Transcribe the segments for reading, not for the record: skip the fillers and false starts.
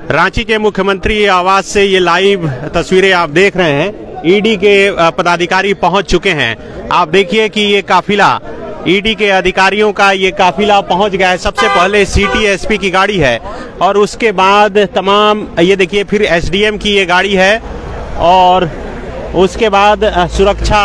रांची के मुख्यमंत्री आवास से ये लाइव तस्वीरें आप देख रहे हैं। ईडी के पदाधिकारी पहुंच चुके हैं। आप देखिए कि ये काफिला, ईडी के अधिकारियों का ये काफिला पहुंच गया है। सबसे पहले सिटी एसपी की गाड़ी है और उसके बाद तमाम, ये देखिए, फिर एसडीएम की ये गाड़ी है और उसके बाद सुरक्षा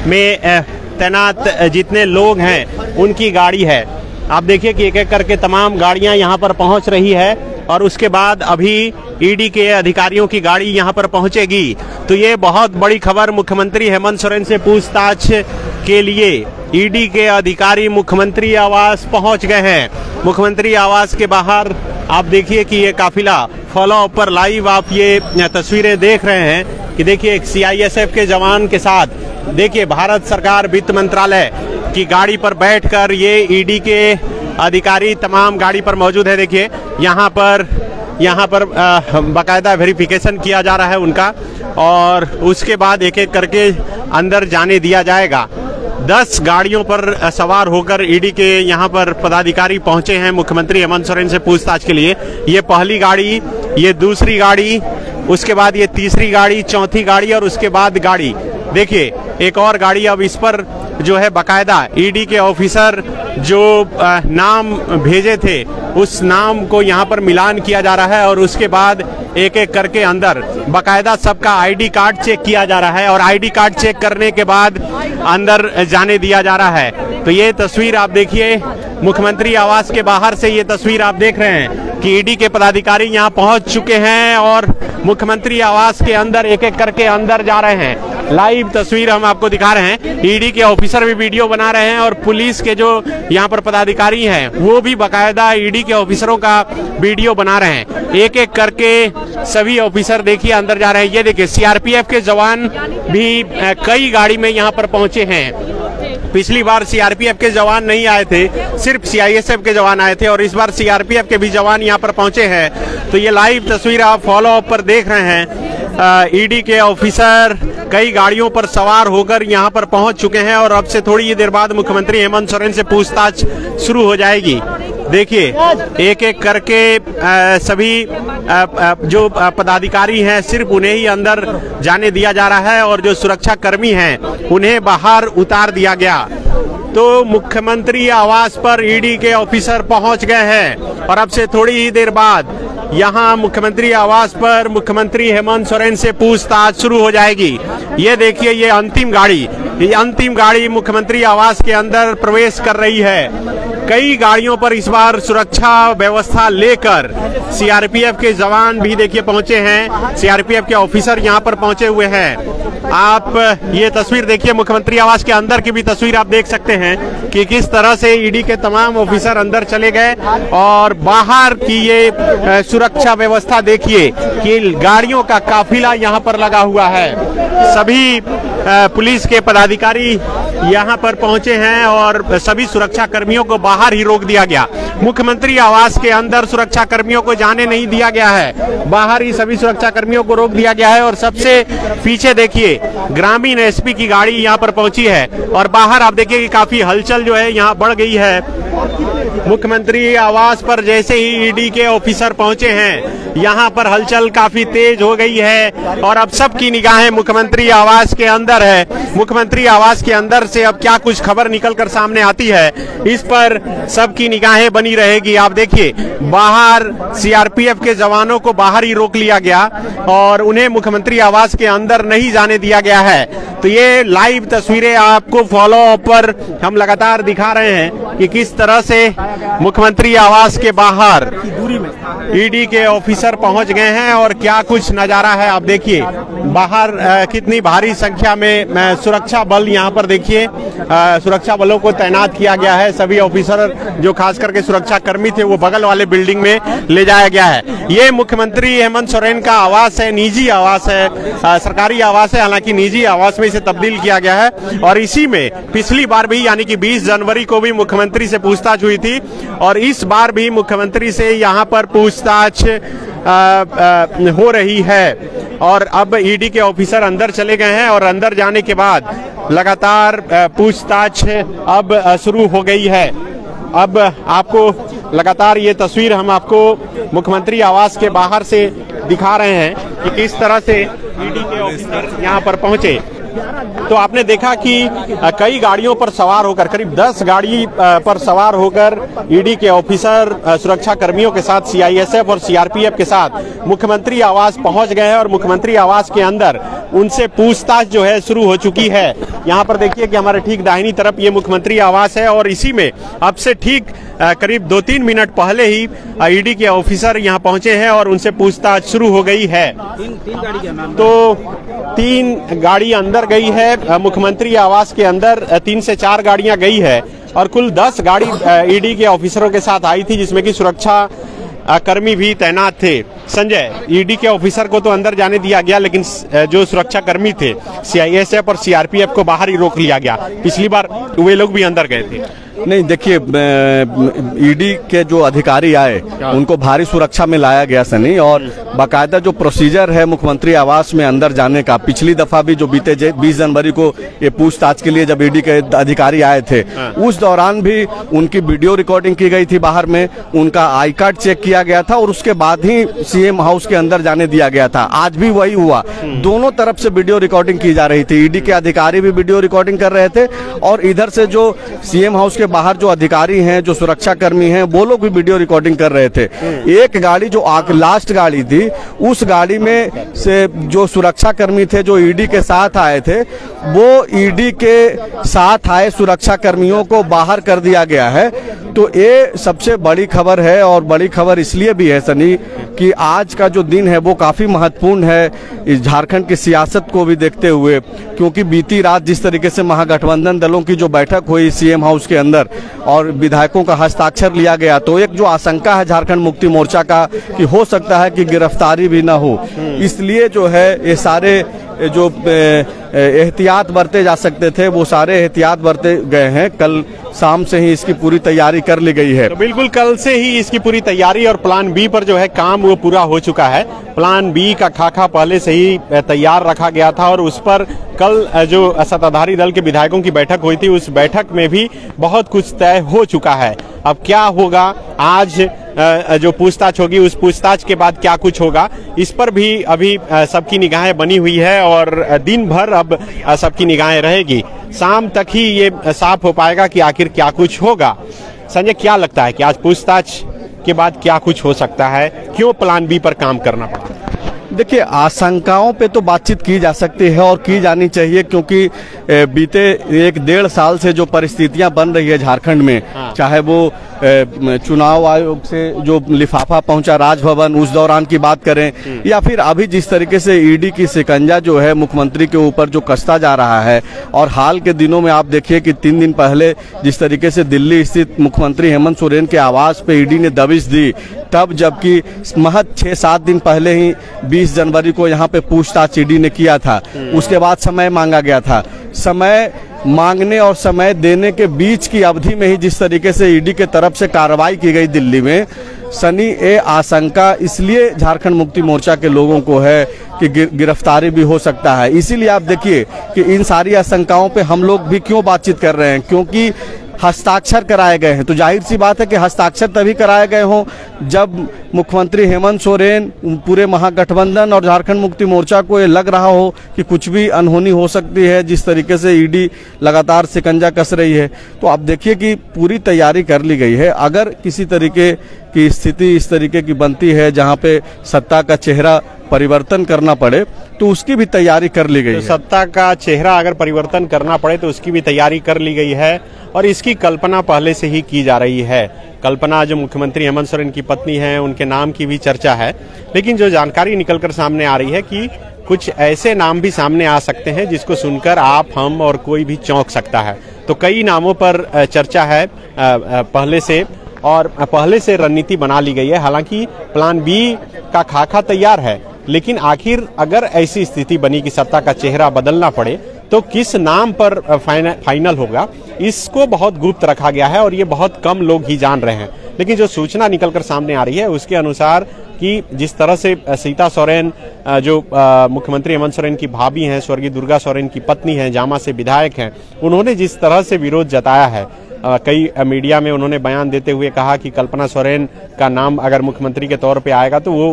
में तैनात जितने लोग हैं उनकी गाड़ी है। आप देखिए कि एक एक करके तमाम गाड़ियां यहां पर पहुंच रही है और उसके बाद अभी ईडी के अधिकारियों की गाड़ी यहां पर पहुंचेगी। तो ये बहुत बड़ी खबर, मुख्यमंत्री हेमंत सोरेन से पूछताछ के लिए ईडी के अधिकारी मुख्यमंत्री आवास पहुंच गए हैं। मुख्यमंत्री आवास के बाहर आप देखिए कि ये काफिला फॉलो पर लाइव आप ये तस्वीरें देख रहे हैं कि देखिए एक सीआईएसएफ के जवान के साथ, देखिए भारत सरकार वित्त मंत्रालय की गाड़ी पर बैठकर ये ईडी के अधिकारी तमाम गाड़ी पर मौजूद है। देखिए यहाँ पर बाकायदा वेरिफिकेशन किया जा रहा है उनका और उसके बाद एक एक करके अंदर जाने दिया जाएगा। 10 गाड़ियों पर सवार होकर ईडी के यहाँ पर पदाधिकारी पहुंचे हैं मुख्यमंत्री हेमंत सोरेन से पूछताछ के लिए। ये पहली गाड़ी, ये दूसरी गाड़ी, उसके बाद ये तीसरी गाड़ी, चौथी गाड़ी और उसके बाद गाड़ी, देखिए एक और गाड़ी। अब इस पर जो है बाकायदा ईडी के ऑफिसर जो नाम भेजे थे उस नाम को यहाँ पर मिलान किया जा रहा है और उसके बाद एक एक करके अंदर बाकायदा सबका आईडी कार्ड चेक किया जा रहा है और आईडी कार्ड चेक करने के बाद अंदर जाने दिया जा रहा है। तो ये तस्वीर आप देखिए मुख्यमंत्री आवास के बाहर से, ये तस्वीर आप देख रहे हैं कि ईडी के पदाधिकारी यहाँ पहुंच चुके हैं और मुख्यमंत्री आवास के अंदर एक एक करके अंदर जा रहे हैं। लाइव तस्वीर हम आपको दिखा रहे हैं। ईडी के ऑफिसर भी वीडियो बना रहे हैं और पुलिस के जो यहाँ पर पदाधिकारी हैं वो भी बाकायदा ईडी के ऑफिसरों का वीडियो बना रहे हैं। एक एक करके सभी ऑफिसर देखिए अंदर जा रहे हैं। ये देखिए सीआरपीएफ के जवान भी कई गाड़ी में यहाँ पर पहुंचे हैं। पिछली बार सीआरपीएफ के जवान नहीं आए थे, सिर्फ सीआईएसएफ के जवान आए थे और इस बार सीआरपीएफ के भी जवान यहाँ पर पहुंचे हैं। तो ये लाइव तस्वीर आप फॉलो अप पर देख रहे हैं। ईडी के ऑफिसर कई गाड़ियों पर सवार होकर यहाँ पर पहुंच चुके हैं और अब से थोड़ी ही देर बाद मुख्यमंत्री हेमंत सोरेन से पूछताछ शुरू हो जाएगी। देखिए एक एक करके सभी जो पदाधिकारी हैं सिर्फ उन्हें ही अंदर जाने दिया जा रहा है और जो सुरक्षा कर्मी हैं उन्हें बाहर उतार दिया गया। तो मुख्यमंत्री आवास पर ईडी के ऑफिसर पहुंच गए हैं और अब से थोड़ी ही देर बाद यहाँ मुख्यमंत्री आवास पर मुख्यमंत्री हेमंत सोरेन से पूछताछ शुरू हो जाएगी। ये देखिए ये अंतिम गाड़ी मुख्यमंत्री आवास के अंदर प्रवेश कर रही है। कई गाड़ियों पर इस बार सुरक्षा व्यवस्था लेकर सीआरपीएफ के जवान भी देखिए पहुंचे हैं, सीआरपीएफ के ऑफिसर यहां पर पहुंचे हुए हैं। आप ये तस्वीर देखिए, मुख्यमंत्री आवास के अंदर की भी तस्वीर आप देख सकते हैं कि किस तरह से ईडी के तमाम ऑफिसर अंदर चले गए और बाहर की ये सुरक्षा व्यवस्था देखिए कि गाड़ियों का काफिला यहां पर लगा हुआ है। सभी पुलिस के पदाधिकारी यहां पर पहुंचे हैं और सभी सुरक्षा कर्मियों को बाहर ही रोक दिया गया। मुख्यमंत्री आवास के अंदर सुरक्षा कर्मियों को जाने नहीं दिया गया है, बाहर ही सभी सुरक्षा कर्मियों को रोक दिया गया है। और सबसे पीछे देखिए ग्रामीण एसपी की गाड़ी यहां पर पहुंची है और बाहर आप देखिए कि काफी हलचल जो है यहां बढ़ गई है। मुख्यमंत्री आवास पर जैसे ही ईडी के ऑफिसर पहुंचे हैं यहाँ पर हलचल काफी तेज हो गई है और अब सबकी निगाहें मुख्यमंत्री आवास के अंदर है। मुख्यमंत्री आवास के अंदर से अब क्या कुछ खबर निकलकर सामने आती है इस पर सबकी निगाहें बनी रहेगी। आप देखिए बाहर सीआरपीएफ के जवानों को बाहर ही रोक लिया गया और उन्हें मुख्यमंत्री आवास के अंदर नहीं जाने दिया गया है। तो ये लाइव तस्वीरें आपको फॉलो अप पर हम लगातार दिखा रहे हैं कि किस तरह से मुख्यमंत्री आवास के बाहर ईडी के ऑफिसर पहुंच गए हैं और क्या कुछ नजारा है। आप देखिए बाहर कितनी भारी संख्या में सुरक्षा बल यहाँ पर देखिए सुरक्षा बलों को तैनात किया गया है। सभी ऑफिसर जो खास करके सुरक्षा कर्मी थे वो बगल वाले बिल्डिंग में ले जाया गया है। ये मुख्यमंत्री हेमंत सोरेन का आवास है, निजी आवास है, सरकारी आवास है, हालांकि निजी आवास में इसे तब्दील किया गया है। और इसी में पिछली बार भी यानी कि 20 जनवरी को भी मुख्यमंत्री से पूछताछ हुई थी और इस बार भी मुख्यमंत्री से यहाँ पर पूछताछ हो रही है। और अब ईडी के ऑफिसर अंदर चले गए हैं और अंदर जाने के बाद लगातार पूछताछ अब शुरू हो गई है। अब आपको लगातार ये तस्वीर हम आपको मुख्यमंत्री आवास के बाहर से दिखा रहे हैं कि किस तरह से ईडी के ऑफिसर यहाँ पर पहुंचे। तो आपने देखा कि कई गाड़ियों पर सवार होकर, करीब 10 गाड़ी पर सवार होकर ईडी के ऑफिसर सुरक्षा कर्मियों के साथ, सीआईएसएफ और सीआरपीएफ के साथ मुख्यमंत्री आवास पहुंच गए हैं और मुख्यमंत्री आवास के अंदर उनसे पूछताछ जो है शुरू हो चुकी है। यहाँ पर देखिए कि हमारे ठीक दाहिनी तरफ ये मुख्यमंत्री आवास है और इसी में अब से ठीक करीब 2-3 मिनट पहले ही ईडी के ऑफिसर यहाँ पहुंचे हैं और उनसे पूछताछ शुरू हो गई है। तो 3 गाड़ी अंदर गई है मुख्यमंत्री आवास के अंदर, 3 से 4 गाड़ियां गई है और कुल 10 गाड़ी ईडी के ऑफिसरों के साथ आई थी, जिसमें कि सुरक्षा कर्मी भी तैनात थे। संजय, ईडी के ऑफिसर को तो अंदर जाने दिया गया, लेकिन जो सुरक्षा कर्मी थे सीआईएसएफ और सीआरपीएफ को बाहर ही रोक लिया गया। पिछली बार वे लोग भी अंदर गए थे। नहीं, देखिए, ईडी के जो अधिकारी आए उनको भारी सुरक्षा में लाया गया सनी, और बाकायदा जो प्रोसीजर है मुख्यमंत्री आवास में अंदर जाने का, पिछली दफा भी जो बीते 20 जनवरी को ये पूछताछ के लिए जब ईडी के अधिकारी आए थे, उस दौरान भी उनकी वीडियो रिकॉर्डिंग की गई थी बाहर में, उनका आई कार्ड चेक किया गया था और उसके बाद ही सीएम हाउस के अंदर जाने दिया गया था। आज भी वही हुआ, दोनों तरफ से वीडियो रिकॉर्डिंग की जा रही थी। ईडी के अधिकारी भी वीडियो रिकॉर्डिंग कर रहे थे और इधर से जो सीएम हाउस के बाहर जो अधिकारी हैं, जो सुरक्षा कर्मी हैं, वो लोग भी वीडियो रिकॉर्डिंग कर रहे थे। एक गाड़ी जो लास्ट गाड़ी थी, उस गाड़ी में से जो सुरक्षा कर्मी थे जो ईडी के साथ आए थे, वो ईडी के साथ आए सुरक्षा कर्मियों को बाहर कर दिया गया है। तो ये सबसे बड़ी खबर है, और बड़ी खबर इसलिए भी है सनी कि आज का जो दिन है वो काफी महत्वपूर्ण है इस झारखंड की सियासत को भी देखते हुए, क्योंकि बीती रात जिस तरीके से महागठबंधन दलों की जो बैठक हुई सीएम हाउस के अंदर और विधायकों का हस्ताक्षर लिया गया, तो एक जो आशंका है झारखंड मुक्ति मोर्चा का कि हो सकता है कि गिरफ्तारी भी ना हो, इसलिए जो है ये सारे जो एहतियात बरते जा सकते थे वो सारे एहतियात बरते गए हैं। कल शाम से ही इसकी पूरी तैयारी कर ली गई है। तो बिल्कुल कल से ही इसकी पूरी तैयारी और प्लान बी पर जो है काम वो पूरा हो चुका है। प्लान बी का खाका पहले से ही तैयार रखा गया था और उस पर कल जो सत्ताधारी दल के विधायकों की बैठक हुई थी, उस बैठक में भी बहुत कुछ तय हो चुका है। अब क्या होगा, आज जो पूछताछ होगी, उस पूछताछ के बाद क्या कुछ होगा, इस पर भी अभी सबकी निगाहें बनी हुई है और दिन भर अब सबकी निगाहें रहेगी। शाम तक ही ये साफ हो पाएगा कि आखिर क्या कुछ होगा। संजय, क्या लगता है कि आज पूछताछ के बाद क्या कुछ हो सकता है? क्यों प्लान बी पर काम करना पड़ा? देखिए, आशंकाओं पे तो बातचीत की जा सकती है और की जानी चाहिए, क्योंकि बीते 1-1.5 साल से जो परिस्थितियां बन रही है झारखंड में, चाहे वो चुनाव आयोग से जो लिफाफा पहुंचा राजभवन, उस दौरान की बात करें, या फिर अभी जिस तरीके से ईडी की शिकंजा जो है मुख्यमंत्री के ऊपर जो कसता जा रहा है, और हाल के दिनों में आप देखिए कि 3 दिन पहले जिस तरीके से दिल्ली स्थित मुख्यमंत्री हेमंत सोरेन के आवास पे ईडी ने दबिश दी, तब जबकि महज 6-7 दिन पहले ही 20 जनवरी को यहाँ पे पूछताछ ईडी ने किया था, उसके बाद समय मांगा गया था। समय मांगने और समय देने के बीच की अवधि में ही जिस तरीके से ईडी के तरफ से कार्रवाई की गई दिल्ली में, सनी, ये आशंका इसलिए झारखंड मुक्ति मोर्चा के लोगों को है कि गिरफ्तारी भी हो सकता है। इसीलिए आप देखिए कि इन सारी आशंकाओं पे हम लोग भी क्यों बातचीत कर रहे हैं, क्योंकि हस्ताक्षर कराए गए हैं। तो जाहिर सी बात है कि हस्ताक्षर तभी कराए गए हों जब मुख्यमंत्री हेमंत सोरेन, पूरे महागठबंधन और झारखंड मुक्ति मोर्चा को ये लग रहा हो कि कुछ भी अनहोनी हो सकती है, जिस तरीके से ईडी लगातार शिकंजा कस रही है। तो आप देखिए कि पूरी तैयारी कर ली गई है। अगर किसी तरीके की स्थिति इस तरीके की बनती है जहां पे सत्ता का चेहरा परिवर्तन करना पड़े, तो उसकी भी तैयारी कर ली गई है। सत्ता का चेहरा अगर परिवर्तन करना पड़े तो उसकी भी तैयारी कर ली गई है और इसकी कल्पना पहले से ही की जा रही है। कल्पना जो मुख्यमंत्री हेमंत सोरेन की पत्नी है, उनके नाम की भी चर्चा है, लेकिन जो जानकारी निकलकर सामने आ रही है कि कुछ ऐसे नाम भी सामने आ सकते हैं जिसको सुनकर आप, हम और कोई भी चौंक सकता है। तो कई नामों पर चर्चा है पहले से, और पहले से रणनीति बना ली गई है। हालांकि प्लान बी का खाका तैयार है, लेकिन आखिर अगर ऐसी स्थिति बनी कि सत्ता का चेहरा बदलना पड़े तो किस नाम पर फाइनल होगा, इसको बहुत गुप्त रखा गया है और ये बहुत कम लोग ही जान रहे हैं। लेकिन जो सूचना निकलकर सामने आ रही है उसके अनुसार कि जिस तरह से सीता सोरेन जो मुख्यमंत्री हेमंत सोरेन की भाभी हैं, स्वर्गीय दुर्गा सोरेन की पत्नी हैं, जामा से विधायक हैं, उन्होंने जिस तरह से विरोध जताया है, कई मीडिया में उन्होंने बयान देते हुए कहा कि कल्पना सोरेन का नाम अगर मुख्यमंत्री के तौर पे आएगा तो वो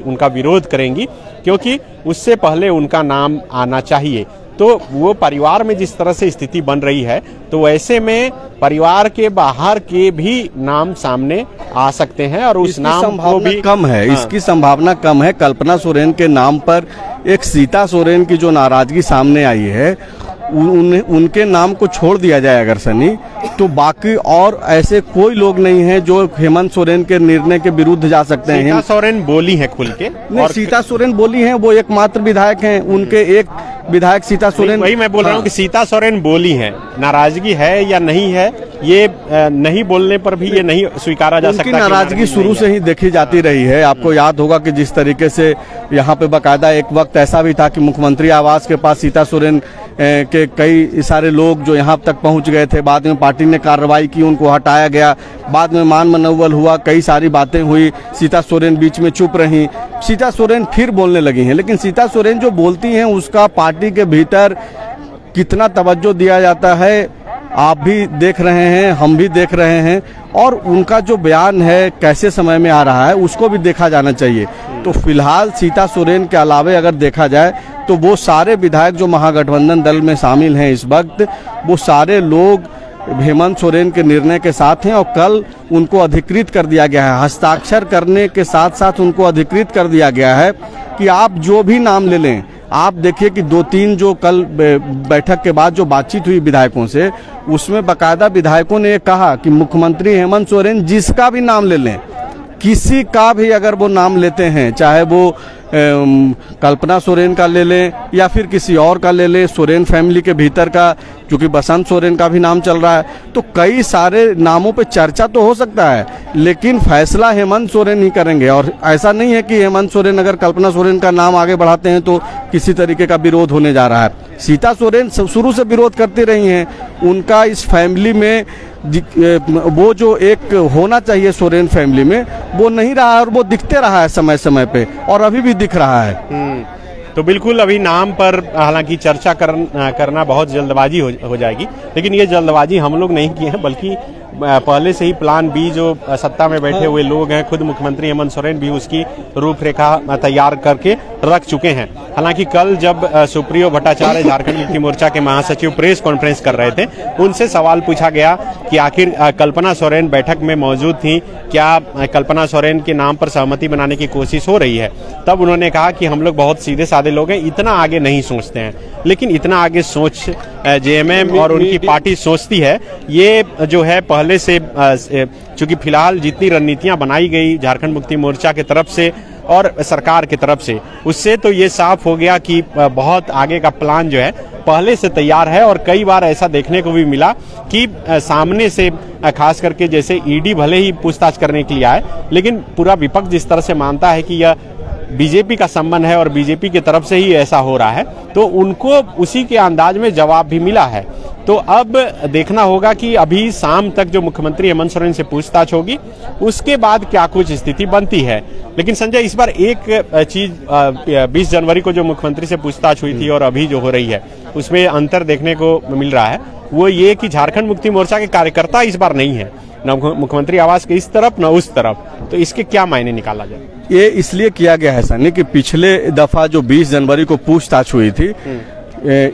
उनका विरोध करेंगी, क्योंकि उससे पहले उनका नाम आना चाहिए। तो वो परिवार में जिस तरह से स्थिति बन रही है, तो ऐसे में परिवार के बाहर के भी नाम सामने आ सकते हैं और उस नाम को भी कम है। हाँ। इसकी संभावना कम है। कल्पना सोरेन के नाम पर एक सीता सोरेन की जो नाराजगी सामने आई है, उनके नाम को छोड़ दिया जाए अगर सनी, तो बाकी और ऐसे कोई लोग नहीं हैं जो हेमंत सोरेन के निर्णय के विरुद्ध जा सकते हैं। सीता सोरेन बोली है खुल के, नहीं, सीता सोरेन बोली हैं, वो एकमात्र विधायक हैं, उनके एक विधायक सीता सोरेन। वही मैं बोल रहा हूँ कि सीता सोरेन बोली है, नाराजगी है या नहीं है, ये नहीं बोलने पर भी ये नहीं स्वीकारा जा सकता। नाराजगी शुरू से ही देखी जाती रही है। आपको याद होगा कि जिस तरीके से यहाँ पे बाकायदा एक वक्त ऐसा भी था कि मुख्यमंत्री आवास के पास सीता सोरेन के कई सारे लोग जो यहाँ तक पहुँच गए थे, बाद में पार्टी ने कार्रवाई की, उनको हटाया गया, बाद में मान मनौवल हुआ, कई सारी बातें हुई, सीता सोरेन बीच में चुप रही, सीता सोरेन फिर बोलने लगी हैं। लेकिन सीता सोरेन जो बोलती हैं उसका पार्टी के भीतर कितना तवज्जो दिया जाता है आप भी देख रहे हैं, हम भी देख रहे हैं, और उनका जो बयान है कैसे समय में आ रहा है उसको भी देखा जाना चाहिए। तो फिलहाल सीता सोरेन के अलावे अगर देखा जाए तो वो सारे विधायक जो महागठबंधन दल में शामिल हैं इस वक्त, वो सारे लोग हेमंत सोरेन के निर्णय के साथ हैं और कल उनको अधिकृत कर दिया गया है। हस्ताक्षर करने के साथ साथ उनको अधिकृत कर दिया गया है कि आप जो भी नाम ले लें। आप देखिए कि 2-3 जो कल बैठक के बाद जो बातचीत हुई विधायकों से, उसमें बाकायदा विधायकों ने कहा कि मुख्यमंत्री हेमंत सोरेन जिसका भी नाम ले लें, किसी का भी अगर वो नाम लेते हैं, चाहे वो कल्पना सोरेन का ले लें या फिर किसी और का ले लें, सोरेन फैमिली के भीतर का, क्योंकि बसंत सोरेन का भी नाम चल रहा है, तो कई सारे नामों पे चर्चा तो हो सकता है, लेकिन फैसला हेमंत सोरेन ही करेंगे। और ऐसा नहीं है कि हेमंत सोरेन अगर कल्पना सोरेन का नाम आगे बढ़ाते हैं तो किसी तरीके का विरोध होने जा रहा है। सीता सोरेन शुरू से विरोध करती रही हैं। उनका इस फैमिली में वो जो एक होना चाहिए सोरेन फैमिली में, वो नहीं रहा और वो दिखते रहा है समय समय पे, और अभी भी दिख रहा है। तो बिल्कुल अभी नाम पर हालांकि चर्चा करना बहुत जल्दबाजी हो जाएगी, लेकिन ये जल्दबाजी हम लोग नहीं किए हैं, बल्कि पहले से ही प्लान बी जो सत्ता में बैठे हुए लोग हैं, खुद मुख्यमंत्री हेमंत सोरेन भी उसकी रूपरेखा तैयार करके रख चुके हैं। हालांकि कल जब सुप्रियो भट्टाचार्य झारखंड मुक्ति मोर्चा के महासचिव प्रेस कॉन्फ्रेंस कर रहे थे, उनसे सवाल पूछा गया कि आखिर कल्पना सोरेन बैठक में मौजूद थी, क्या कल्पना सोरेन के नाम पर सहमति बनाने की कोशिश हो रही है। तब उन्होंने कहा कि हम लोग बहुत सीधे साधे लोग हैं, इतना आगे नहीं सोचते हैं, लेकिन इतना आगे सोच जेएमएम और उनकी पार्टी सोचती है। ये जो है पहले से, चूंकि फिलहाल जितनी रणनीतियां बनाई गई झारखंड मुक्ति मोर्चा की तरफ से और सरकार की तरफ से, उससे तो ये साफ हो गया कि बहुत आगे का प्लान जो है पहले से तैयार है। और कई बार ऐसा देखने को भी मिला कि सामने से, खास करके जैसे ईडी भले ही पूछताछ करने के लिए आए, लेकिन पूरा विपक्ष जिस तरह से मानता है कि यह बीजेपी का संबंध है और बीजेपी की तरफ से ही ऐसा हो रहा है, तो उनको उसी के अंदाज में जवाब भी मिला है। तो अब देखना होगा कि अभी शाम तक जो मुख्यमंत्री हेमंत सोरेन से पूछताछ होगी, उसके बाद क्या कुछ स्थिति बनती है। लेकिन संजय, इस बार एक चीज 20 जनवरी को जो मुख्यमंत्री से पूछताछ हुई थी और अभी जो हो रही है, उसमें अंतर देखने को मिल रहा है। वो ये कि झारखंड मुक्ति मोर्चा के कार्यकर्ता इस बार नहीं है, न मुख्यमंत्री आवास के इस तरफ न उस तरफ। तो इसके क्या मायने निकाला जाए? ये इसलिए किया गया है सनी कि पिछले दफा जो 20 जनवरी को पूछताछ हुई थी,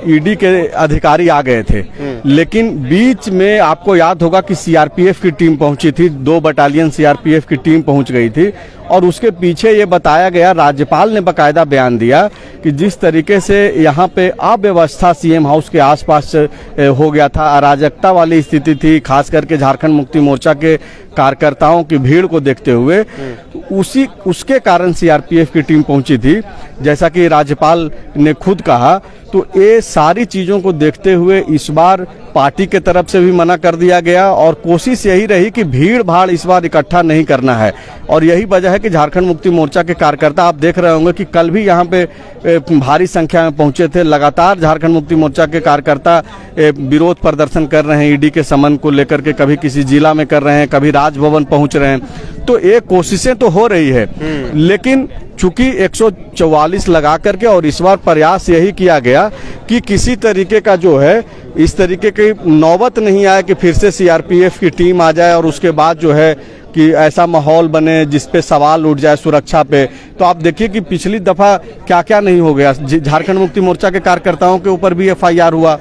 ईडी के अधिकारी आ गए थे, लेकिन बीच में आपको याद होगा कि सीआरपीएफ की टीम पहुंची थी, 2 बटालियन सीआरपीएफ की टीम पहुंच गई थी, और उसके पीछे ये बताया गया, राज्यपाल ने बकायदा बयान दिया कि जिस तरीके से यहाँ पे अव्यवस्था सीएम हाउस के आसपास हो गया था, अराजकता वाली स्थिति थी, खास करके झारखंड मुक्ति मोर्चा के कार्यकर्ताओं की भीड़ को देखते हुए, उसके कारण सीआरपीएफ की टीम पहुंची थी, जैसा कि राज्यपाल ने खुद कहा। तो ये सारी चीजों को देखते हुए इस बार पार्टी के तरफ से भी मना कर दिया गया, और कोशिश यही रही कि भीड़ भाड़ इस बार इकट्ठा नहीं करना है। और यही वजह है कि झारखंड मुक्ति मोर्चा के कार्यकर्ता, आप देख रहे होंगे कि कल भी यहाँ पे भारी संख्या में पहुंचे थे। लगातार झारखंड मुक्ति मोर्चा के कार्यकर्ता विरोध प्रदर्शन कर रहे हैं ईडी के समन को लेकर के, कभी किसी जिला में कर रहे हैं, कभी राजभवन पहुंच रहे हैं। तो ये कोशिशें तो हो रही है, लेकिन चूंकि 144 लगा करके, और इस बार प्रयास यही किया गया कि किसी तरीके का जो है इस तरीके की नौबत नहीं आए कि फिर से सीआरपीएफ की टीम आ जाए और उसके बाद जो है कि ऐसा माहौल बने जिसपे सवाल उठ जाए सुरक्षा पे। तो आप देखिए कि पिछली दफा क्या क्या नहीं हो गया। झारखंड मुक्ति मोर्चा के कार्यकर्ताओं के ऊपर भी एफआईआर हुआ,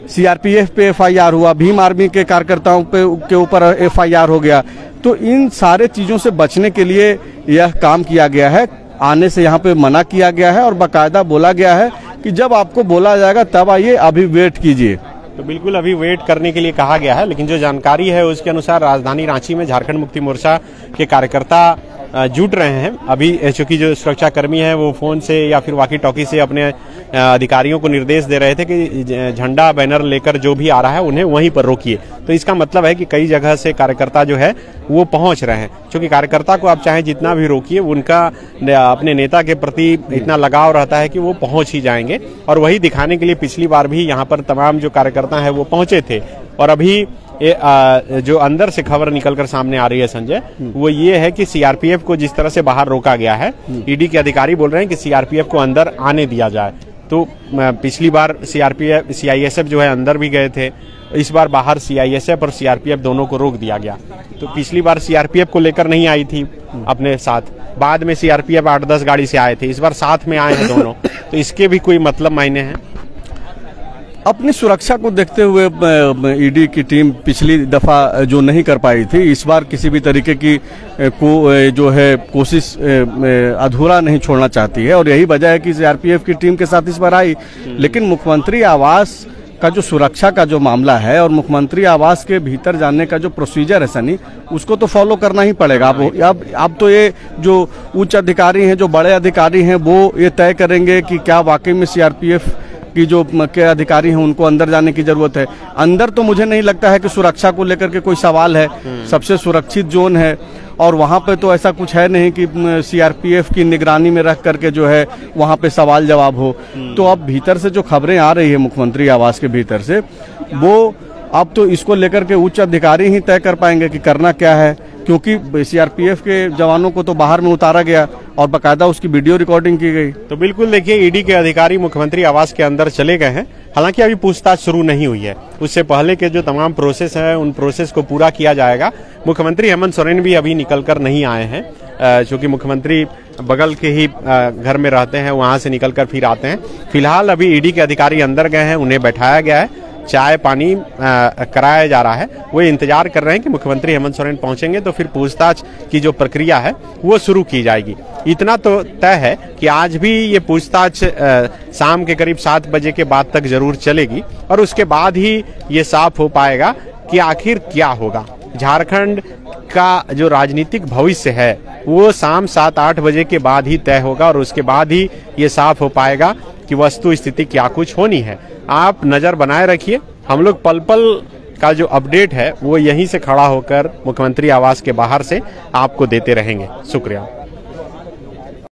सीआरपीएफ पे एफआईआर हुआ, भीम आर्मी के कार्यकर्ताओं के ऊपर एफआईआर हो गया। तो इन सारे चीजों से बचने के लिए यह काम किया गया है, आने से यहाँ पे मना किया गया है और बाकायदा बोला गया है कि जब आपको बोला जाएगा तब आइए, अभी वेट कीजिए। तो बिल्कुल अभी वेट करने के लिए कहा गया है, लेकिन जो जानकारी है उसके अनुसार राजधानी रांची में झारखंड मुक्ति मोर्चा के कार्यकर्ता जुट रहे हैं। अभी चूंकि जो सुरक्षा कर्मी हैं वो फोन से या फिर वॉकी टॉकी से अपने अधिकारियों को निर्देश दे रहे थे कि झंडा बैनर लेकर जो भी आ रहा है उन्हें वहीं पर रोकिए। तो इसका मतलब है कि कई जगह से कार्यकर्ता जो है वो पहुंच रहे हैं। क्योंकि कार्यकर्ता को आप चाहे जितना भी रोकिए, उनका अपने नेता के प्रति इतना लगाव रहता है कि वो पहुंच ही जाएंगे। और वही दिखाने के लिए पिछली बार भी यहाँ पर तमाम जो कार्यकर्ता हैं वो पहुंचे थे। और अभी जो अंदर से खबर निकलकर सामने आ रही है संजय, वो ये है कि सीआरपीएफ को जिस तरह से बाहर रोका गया है, ईडी के अधिकारी बोल रहे हैं कि सीआरपीएफ को अंदर आने दिया जाए। तो पिछली बार सीआईएसएफ जो है अंदर भी गए थे, इस बार बाहर सीआईएसएफ और सीआरपीएफ दोनों को रोक दिया गया। तो पिछली बार सीआरपीएफ को लेकर नहीं आई थी अपने साथ, बाद में सीआरपीएफ 8-10 गाड़ी से आए थे, इस बार साथ में आए हैं दोनों। तो इसके भी कोई मतलब मायने हैं? अपनी सुरक्षा को देखते हुए ईडी की टीम पिछली दफा जो नहीं कर पाई थी, इस बार किसी भी तरीके की जो है कोशिश अधूरा नहीं छोड़ना चाहती है। और यही वजह है कि सीआरपीएफ की टीम के साथ इस बार आई। लेकिन मुख्यमंत्री आवास का जो सुरक्षा का जो मामला है और मुख्यमंत्री आवास के भीतर जाने का जो प्रोसीजर है सनी, उसको तो फॉलो करना ही पड़ेगा। अब तो ये जो उच्च अधिकारी हैं, जो बड़े अधिकारी हैं, वो ये तय करेंगे कि क्या वाकई में सीआरपीएफ की जो के अधिकारी हैं उनको अंदर जाने की जरूरत है। अंदर तो मुझे नहीं लगता है कि सुरक्षा को लेकर के कोई सवाल है, सबसे सुरक्षित जोन है और वहाँ पे तो ऐसा कुछ है नहीं कि सीआरपीएफ की निगरानी में रख करके जो है वहाँ पे सवाल जवाब हो। तो अब भीतर से जो खबरें आ रही है मुख्यमंत्री आवास के भीतर से, वो अब तो इसको लेकर के उच्च अधिकारी ही तय कर पाएंगे कि करना क्या है। क्योंकि सीआरपीएफ के जवानों को तो बाहर में उतारा गया और बाकायदा उसकी वीडियो रिकॉर्डिंग की गई। तो बिल्कुल देखिए, ईडी के अधिकारी मुख्यमंत्री आवास के अंदर चले गए हैं। हालांकि अभी पूछताछ शुरू नहीं हुई है, उससे पहले के जो तमाम प्रोसेस है उन प्रोसेस को पूरा किया जाएगा। मुख्यमंत्री हेमंत सोरेन भी अभी निकलकर नहीं आए हैं, क्योंकि मुख्यमंत्री बगल के ही घर में रहते हैं, वहां से निकलकर फिर आते हैं। फिलहाल अभी ईडी के अधिकारी अंदर गए हैं, उन्हें बैठाया गया है, चाय पानी कराया जा रहा है। वो इंतजार कर रहे हैं कि मुख्यमंत्री हेमंत सोरेन पहुंचेंगे तो फिर पूछताछ की जो प्रक्रिया है वो शुरू की जाएगी। इतना तो तय है कि आज भी ये पूछताछ शाम के करीब 7 बजे के बाद तक जरूर चलेगी और उसके बाद ही ये साफ हो पाएगा कि आखिर क्या होगा। झारखंड का जो राजनीतिक भविष्य है वो शाम 7-8 बजे के बाद ही तय होगा और उसके बाद ही ये साफ हो पाएगा कि वस्तु स्थिति क्या कुछ होनी है। आप नजर बनाए रखिए, हम लोग पल पल का जो अपडेट है वो यहीं से खड़ा होकर मुख्यमंत्री आवास के बाहर से आपको देते रहेंगे। शुक्रिया।